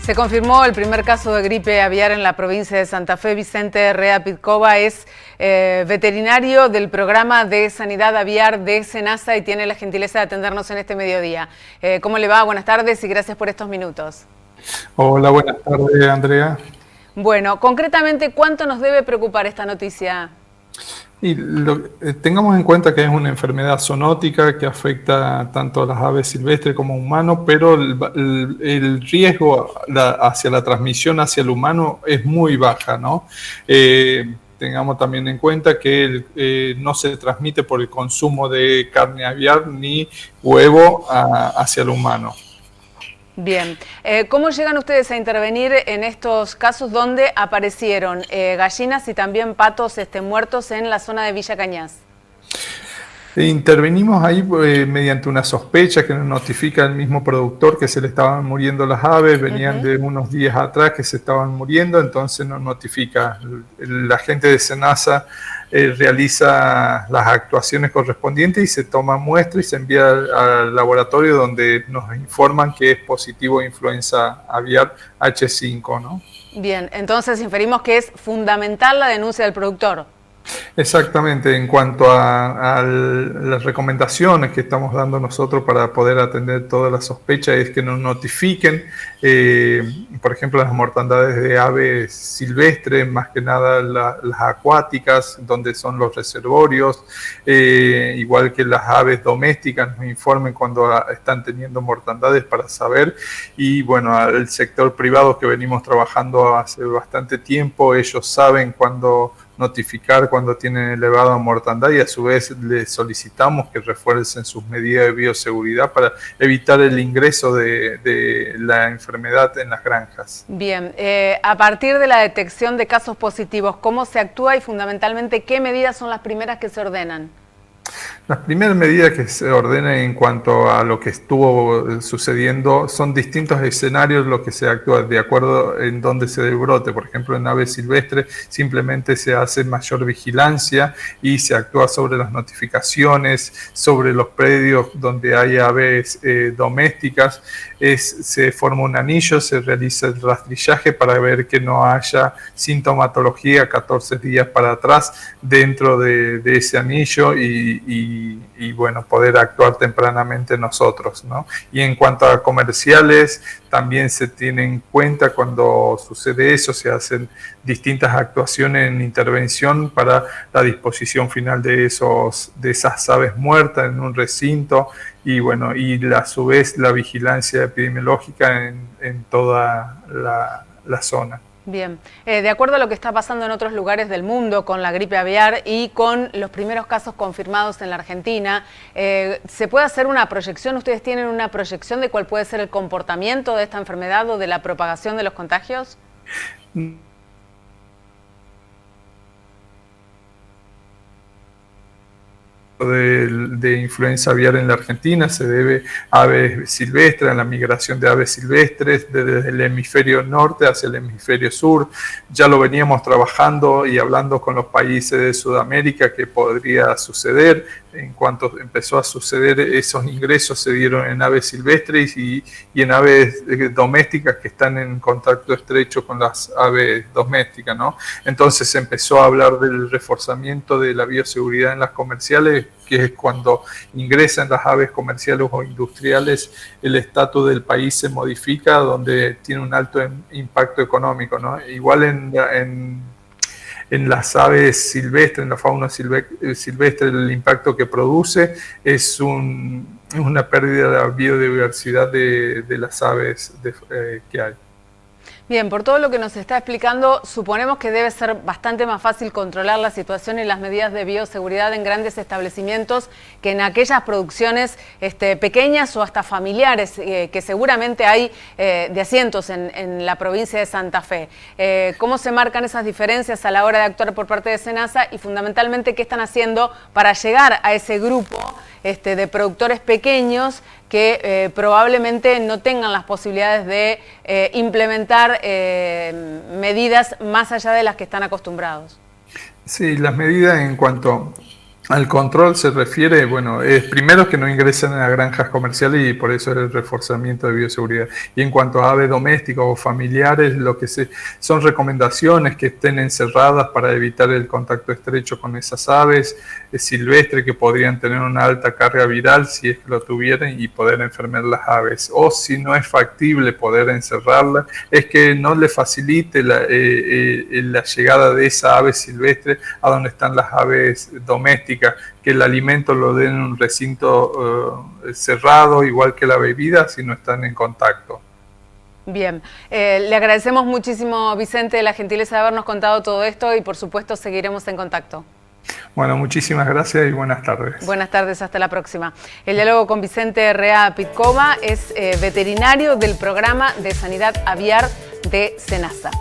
Se confirmó el primer caso de gripe aviar en la provincia de Santa Fe. Vicente Rea Pitkova es veterinario del programa de sanidad aviar de SENASA y tiene la gentileza de atendernos en este mediodía. ¿Cómo le va? Buenas tardes y gracias por estos minutos. Hola, buenas tardes, Andrea. Bueno, concretamente, ¿cuánto nos debe preocupar esta noticia? Y tengamos en cuenta que es una enfermedad zoonótica que afecta tanto a las aves silvestres como a humanos, pero el riesgo hacia la transmisión hacia el humano es muy baja, ¿no? Tengamos también en cuenta que no se transmite por el consumo de carne aviar ni huevo hacia el humano. Bien, ¿cómo llegan ustedes a intervenir en estos casos donde aparecieron gallinas y también patos muertos en la zona de Villa Cañas? Intervenimos ahí mediante una sospecha que nos notifica el mismo productor que se le estaban muriendo las aves, venían de unos días atrás que se estaban muriendo, entonces nos notifica. La gente de SENASA realiza las actuaciones correspondientes y se toma muestra y se envía al laboratorio donde nos informan que es positivo influenza aviar H5, ¿no? Bien, entonces inferimos que es fundamental la denuncia del productor. Exactamente, en cuanto a las recomendaciones que estamos dando nosotros para poder atender todas las sospechas es que nos notifiquen, por ejemplo, las mortandades de aves silvestres, más que nada las acuáticas, donde son los reservorios, igual que las aves domésticas nos informen cuando están teniendo mortandades para saber, y bueno, al sector privado que venimos trabajando hace bastante tiempo, ellos saben cuando notificar cuando tienen elevada mortandad y a su vez les solicitamos que refuercen sus medidas de bioseguridad para evitar el ingreso de la enfermedad en las granjas. Bien, a partir de la detección de casos positivos, ¿cómo se actúa y fundamentalmente qué medidas son las primeras que se ordenan? Las primeras medidas que se ordenan en cuanto a lo que estuvo sucediendo son distintos escenarios lo que se actúa de acuerdo en donde se dé el brote. Por ejemplo, en aves silvestres simplemente se hace mayor vigilancia y se actúa sobre las notificaciones, sobre los predios donde hay aves domésticas. Se forma un anillo, se realiza el rastrillaje para ver que no haya sintomatología 14 días para atrás dentro de ese anillo y bueno, poder actuar tempranamente nosotros, ¿no? Y en cuanto a comerciales, también se tiene en cuenta cuando sucede eso, se hacen distintas actuaciones en intervención para la disposición final de esas aves muertas en un recinto y bueno, y a su vez la vigilancia epidemiológica en toda la zona. Bien, de acuerdo a lo que está pasando en otros lugares del mundo con la gripe aviar y con los primeros casos confirmados en la Argentina, ¿se puede hacer una proyección? ¿Ustedes tienen una proyección de cuál puede ser el comportamiento de esta enfermedad o de la propagación de los contagios? De influenza aviar en la Argentina se debe a aves silvestres, a la migración de aves silvestres desde el hemisferio norte hacia el hemisferio sur. Ya lo veníamos trabajando y hablando con los países de Sudamérica que podría suceder. En cuanto empezó a suceder, esos ingresos se dieron en aves silvestres y en aves domésticas que están en contacto estrecho con las aves domésticas, ¿no? Entonces se empezó a hablar del reforzamiento de la bioseguridad en las comerciales, que es cuando ingresan las aves comerciales o industriales, el estatus del país se modifica, donde tiene un alto impacto económico, ¿no? Igual en las aves silvestres, en la fauna silvestre, el impacto que produce es una pérdida de la biodiversidad de las aves que hay. Bien, por todo lo que nos está explicando, suponemos que debe ser bastante más fácil controlar la situación y las medidas de bioseguridad en grandes establecimientos que en aquellas producciones pequeñas o hasta familiares que seguramente hay de asientos en la provincia de Santa Fe. ¿Cómo se marcan esas diferencias a la hora de actuar por parte de SENASA y fundamentalmente qué están haciendo para llegar a ese grupo de productores pequeños que probablemente no tengan las posibilidades de implementar medidas más allá de las que están acostumbrados? Sí, las medidas en cuanto Al control se refiere, bueno, primero que no ingresen a granjas comerciales y por eso es el reforzamiento de bioseguridad. Y en cuanto a aves domésticas o familiares, lo que son recomendaciones que estén encerradas para evitar el contacto estrecho con esas aves silvestres que podrían tener una alta carga viral si es que lo tuvieran y poder enfermar las aves. O si no es factible poder encerrarlas, es que no le facilite la llegada de esa ave silvestre a donde están las aves domésticas, que el alimento lo den en un recinto cerrado, igual que la bebida, si no están en contacto. Bien, le agradecemos muchísimo, Vicente, la gentileza de habernos contado todo esto y por supuesto seguiremos en contacto. Bueno, muchísimas gracias y buenas tardes. Buenas tardes, hasta la próxima. El diálogo con Vicente Rea Pitkova es veterinario del programa de sanidad aviar de SENASA.